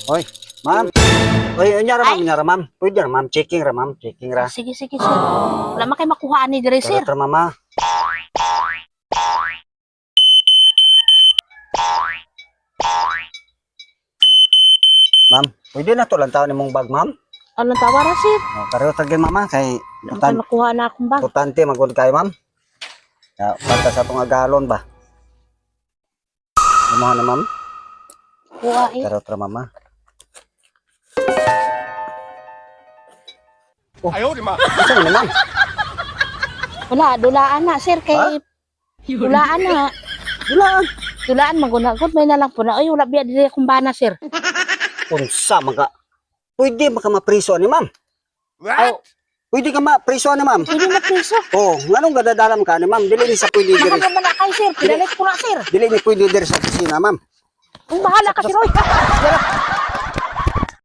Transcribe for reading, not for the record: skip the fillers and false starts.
Oy, ma'am. Oy, unya ra ma'am, unya ra ma'am. Pwede ra ma'am, checking ra ma'am, checking ra. Sige, sige, sir. Wala man kayo makuhaan ni dire, sir. Karot ra mama. Ma'am, pwede na to lang taon imong bag, ma'am. Anong tawara, sir? Oh, karot ra gyud mama kay Wala man kayo makuha na akong bag. importante magud kayo, ma'am. Ya, basta sa tong agalon ba. Imo na, ma'am. Kuha eh. Karot ra mama. Ayaw, di ma. Isa na, ma'am. Wala, dulaan na, sir. Kay dulaan na. Dulaan. Dulaan, magunagod. May nalang po na. Ay, wala biya dire akong bana, sir. Unsa maka. Pwede maka mapriso ni, ma'am. What? Pwede ka mapriso ni, ma'am. Pwede na piso. Oh, nganong gadadalam ka ni, ma'am? Dili ni sa pwede Mahal diri. naman na kayo, sir. Pinalit ko na, sir. Dili ni pwede diri sa opisina, ma'am. Ang bahala ka, sir. Oy.